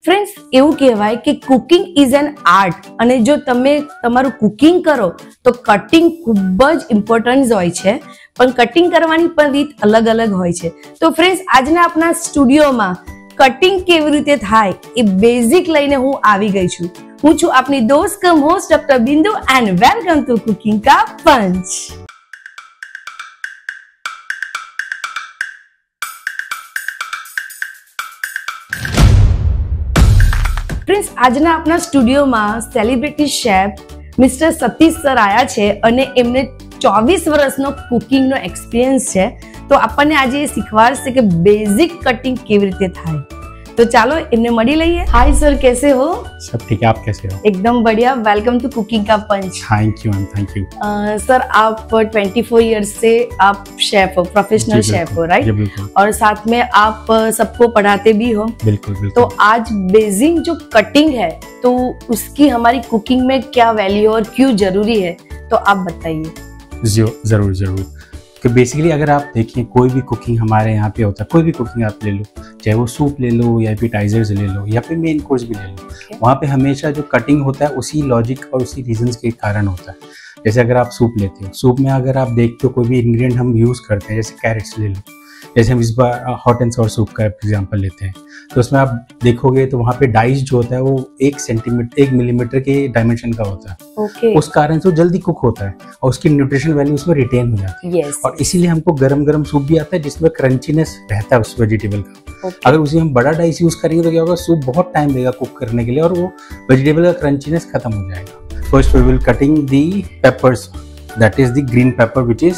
Friends, એવું કહેવાય કે કુકિંગ ઇઝ એન આર્ટ, અને જો તમે તમારું કુકિંગ કરો તો કટિંગ ખૂબ જ ઇમ્પોર્ટન્ટ હોય છે, પણ કટિંગ કરવાની પણ રીત અલગ અલગ હોય છે. તો ફ્રેન્ડ્સ, આજના આપણા સ્ટુડિયોમાં કટિંગ કેવી રીતે થાય એ બેઝિક લઈને હું આવી ગઈ છું. હું છું આપની દોસ્ત કમ હોસ્ટ ડોક્ટર બિંદુ એન્ડ વેલકમ ટુ કુકિંગ કા પંચ. ફ્રેન્ડ્સ, આજના આપણા સ્ટુડિયોમાં celebrity chef mister Satish sir આવ્યા છે અને એમને 24 વર્ષનો કુકિંગનો એક્સપિરિયન્સ છે. તો આપણને આજે એ શીખવાડશે કે બેઝિક કટિંગ કેવી રીતે થાય. तो चलो इन्हें मड़ी लइए. हाय सर, कैसे हो? सब ठीक है, आप कैसे हो? एकदम बढ़िया. वेलकम टू कुकिंग का punch. Thank you ma'am, thank you. Sir, आप 24 इयर्स से आप शेफ हो, प्रोफेशनल शेफ हो, राइट? और साथ में आप सबको पढ़ाते भी हो. बिल्कुल बिल्कुल. तो आज बेसिक जो कटिंग है तो उसकी हमारी कुकिंग में क्या वैल्यू और क्यों जरूरी है, तो आप बताइए. जरूर जरूर. कि बेसिकली अगर आप देखिए कोई भी कुकिंग हमारे यहाँ पे होता है, कोई भी कुकिंग आप ले लो, चाहे वो सूप ले लो या एपिटाइजर्स ले लो या फिर मेन कोर्स भी ले लो, वहाँ पे हमेशा जो कटिंग होता है उसी लॉजिक और उसी रीजंस के कारण होता है. जैसे अगर आप सूप लेते हो, सूप में अगर आप देखते हो कोई भी इंग्रेडिएंट हम यूज़ करते हैं, जैसे कैरेट्स ले लो, जैसे हम इस बार हॉट एंड सॉर सूप का एग्जांपल लेते हैं, तो उसमें आप देखोगे तो वहाँ पे डाइस जो होता है वो 1 मिलीमीटर के डायमेंशन का होता है. उस कारण से वो जल्दी कुक होता है और उसकी न्यूट्रिशन वैल्यू उसमें रिटेन हो जाती है. और इसीलिए हमको गरम गरम सूप भी आता है जिसमें क्रंचीनेस रहता है उस वेजिटेबल का. अगर उसी हम बड़ा डाइस यूज करेंगे तो क्या होगा, सूप बहुत टाइम लगेगा कुक करने के लिए और वो वेजिटेबल का क्रंचीनेस खत्म हो जाएगा. First we will cutting the peppers, that is the green pepper which is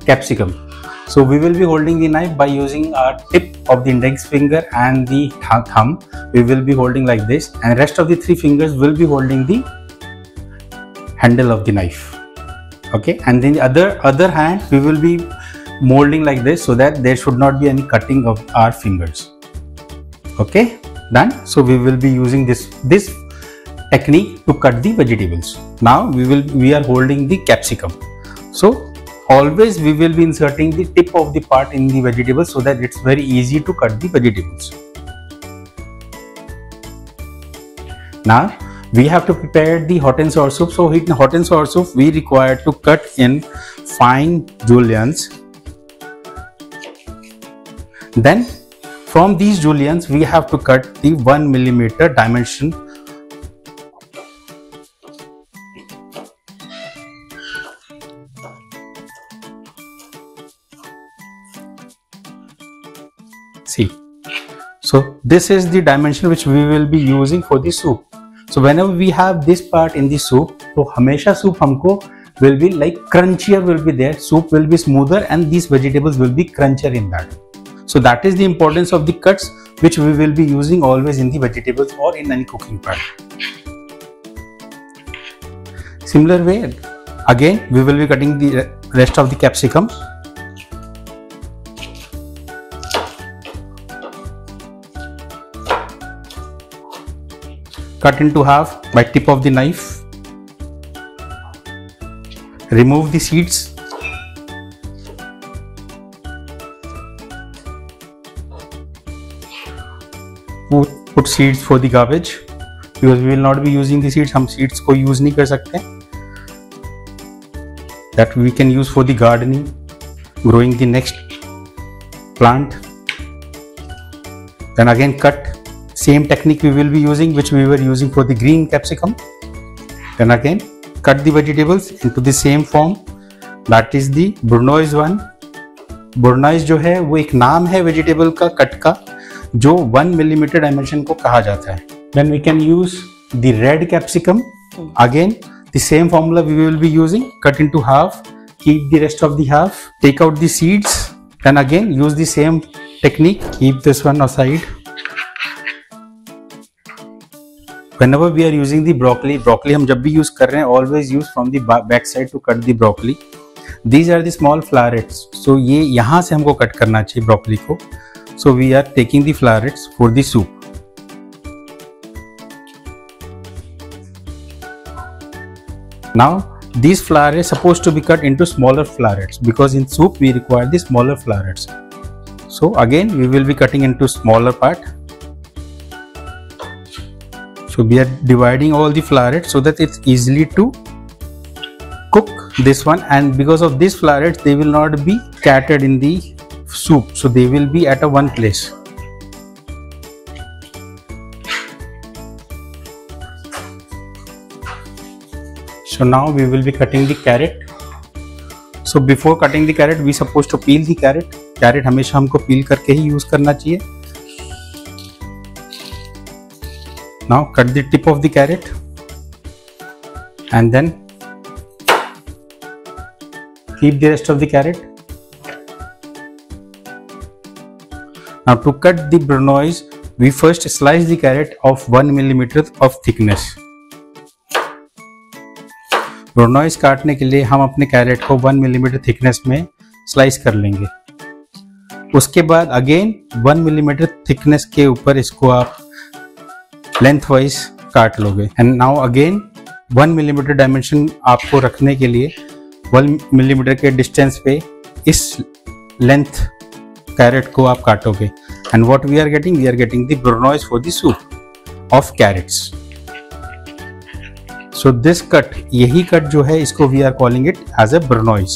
capsicum. So we will be holding the knife by using our tip of the index finger and the thumb. We will be holding like this, and rest of the 3 fingers will be holding the handle of the knife. Okay, and then the other hand we will be molding like this so that there should not be any cutting of our fingers. Okay, done. So we will be using this technique to cut the vegetables. Now we are holding the capsicum. So always we will be inserting the tip of the part in the vegetables so that it's very easy to cut the vegetables. Now we have to prepare the hot and sour soup. So in hot and sour soup we require to cut in fine juliennes. Then from these juliennes we have to cut the 1 millimeter dimension. See, so this is the dimension which we will be using for the soup. So whenever we have this part in the soup, तो हमेशा soup हमको will be like crunchier will be there, soup will be smoother and these vegetables will be crunchier in that. So that is the importance of the cuts which we will be using always in the vegetables or in any cooking part. Similar way, again we will be cutting the rest of the capsicum. Cut into half by tip of the knife. Remove the seeds. Put seeds for the garbage because we will not be using the seeds. हम seeds को use नहीं कर सकते. That we can use for the gardening, growing the next plant. Then again cut. Same technique we will be using which we were using for the green capsicum. Then again cut the vegetables into the same form. That is the Bournoise one. Bournoise जो है वो एक नाम है vegetable का cut का जो 1 millimeter dimension को कहा जाता है. Then we can use the red capsicum. Again the same formula we will be using. Cut into half. Keep the rest of the half. Take out the seeds. Then again use the same technique. Keep this one aside. Whenever we are using the broccoli हम जब भी use कर रहे हैं always use from the back side to cut the broccoli. These are the small florets. So ये यहाँ से हमको cut करना चाहिए broccoli को. So we are taking the florets for the soup. Now these florets supposed to be cut into smaller florets because in soup we require the smaller florets. So again we will be cutting into smaller part. So we are dividing all the florets so that it's easily to cook this one, and because of these florets they will not be scattered in the soup, so they will be at a one place. So now we will be cutting the carrot. So before cutting the carrot we supposed to peel the carrot. Carrot हमेशा हमको peel करके ही use करना चाहिए. Now cut the tip of the carrot and then keep the rest of the carrot. Now to cut the brunoise, we first slice the carrot of 1 millimeter of thickness. ब्रोनॉइज काटने के लिए हम अपने carat को 1 millimetre thickness में slice कर लेंगे. उसके बाद अगेन 1 मिलीमीटर थिकनेस के ऊपर इसको आप लेंथ वाइज काट लोगे. And now again 1 millimetre dimension आपको रखने के लिए 1 मिलीमीटर के डिस्टेंस पे इस लेंथ कैरेट को आप काटोगे. And what we are getting the brunoise for the soup of carrots. So this cut, यही कट जो है इसको we are calling it as a brunoise,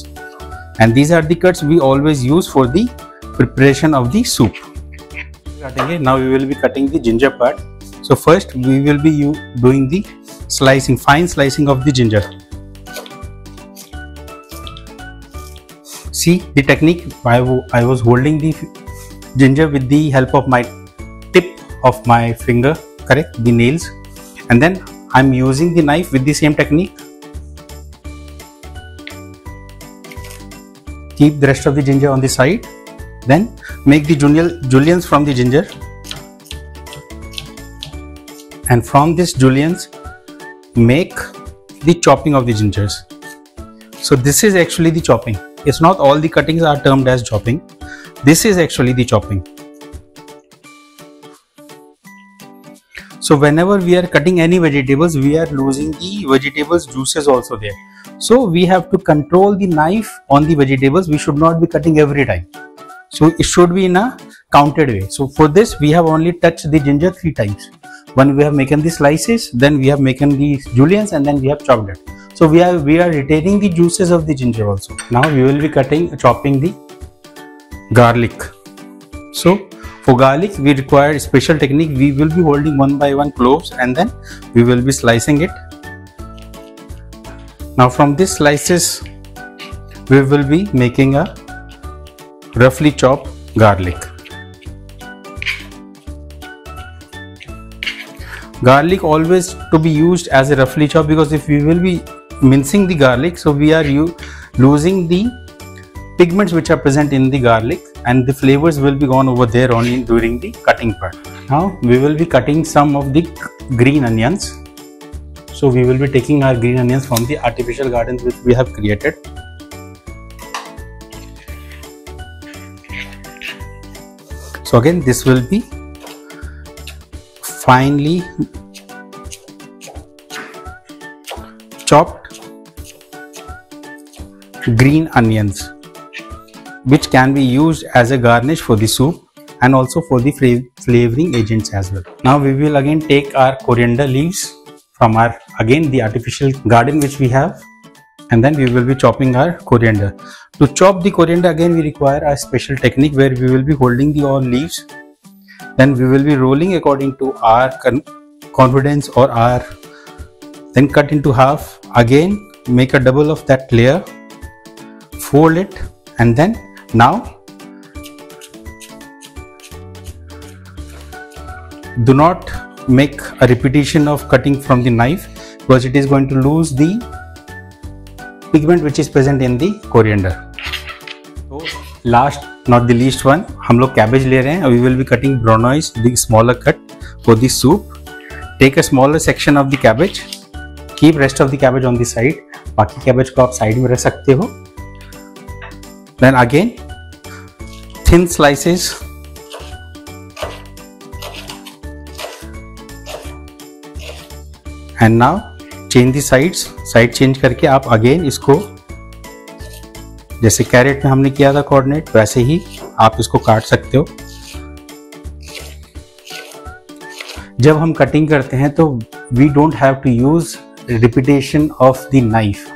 and these are the cuts we always use for the preparation of the soup. Now we will be cutting the ginger part. So first we will be doing the slicing, fine slicing of the ginger. See the technique. I was holding the ginger with the help of my tip of my finger, correct, the nails, and then I'm using the knife with the same technique. Keep the rest of the ginger on the side. Then make the juliennes from the ginger. And from this juliennes, make the chopping of the gingers. So this is actually the chopping. It's not all the cuttings are termed as chopping. This is actually the chopping. So whenever we are cutting any vegetables, we are losing the vegetables juices also there. So we have to control the knife on the vegetables. We should not be cutting every time. So it should be in a counted way. So for this we have only touched the ginger 3 times. When we have making the slices, then we have making the juliennes, and then we have chopped it. So we are retaining the juices of the ginger also. Now we will be chopping the garlic. So for garlic we require special technique. We will be holding one by one cloves and then we will be slicing it. Now from these slices we will be making a roughly chopped garlic. Garlic always to be used as a roughly chop, because if we will be mincing the garlic, so we are losing the pigments which are present in the garlic, and the flavors will be gone over there only during the cutting part. Now we will be cutting some of the green onions. So we will be taking our green onions from the artificial gardens which we have created. So again this will be finely chopped green onions, which can be used as a garnish for the soup and also for the flavoring agents as well. Now we will again take our coriander leaves from our the artificial garden which we have, and then we will be chopping our coriander. To chop the coriander again we require a special technique where we will be holding the all leaves, then we will be rolling according to our confidence or our, then cut into half, again make a double of that layer, fold it, and then now do not make a repetition of cutting from the knife, because it is going to lose the pigment which is present in the coriander. So last not the least one, हम लोग cabbage ले रहे हैं. We will be cutting brunoise, the smaller cut for the soup. Take a smaller section of the cabbage, keep rest of the cabbage on the side. बाकी cabbage को आप side में रख सकते हो. Then again thin slices, and now change the sides. Side change करके आप again इसको जैसे कैरेट में हमने किया था कोऑर्डिनेट, वैसे ही आप इसको काट सकते हो. जब हम कटिंग करते हैं तो we don't have to use repetition of the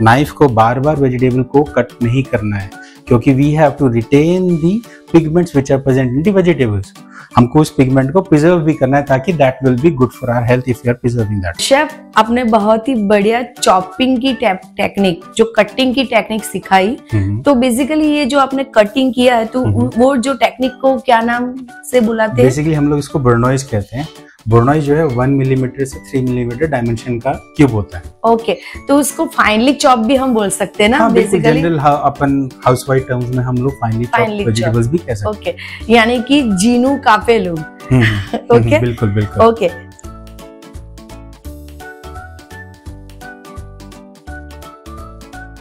knife को बार बार वेजिटेबल को कट नहीं करना है, क्योंकि we have to retain the pigments which are present in the vegetables. हमको उस पिगमेंट को प्रिजर्व भी करना है ताकि that will be good for our health if you are preserving that. Chef, आपने बहुत ही बढ़िया चॉपिंग की टेक्निक, जो कटिंग की टेक्निक सिखाई। तो बेसिकली ये जो आपने कटिंग किया है, तो वो जो टेक्निक को क्या नाम से बुलाते हैं? बेसिकली हम लोग इसको बुर्नोइज कहते हैं। बुर्नोइज जो है 1 मिलीमीटर से 3 मिलीमीटर डायमेंशन का क्यूब होता है। ओके, तो उसको फाइनली चॉप भी हम बोल सकते हैं ना? हाँ, बेसिकली जनरल अपन हाउसवाइफ टर्म्स में हम लोग फाइनली चॉप वेजिटेबल्स भी कह सकते हैं। ओके, यानी कि जीनू कापेलू। ओके, बिल्कुल बिल्कुल। ओके,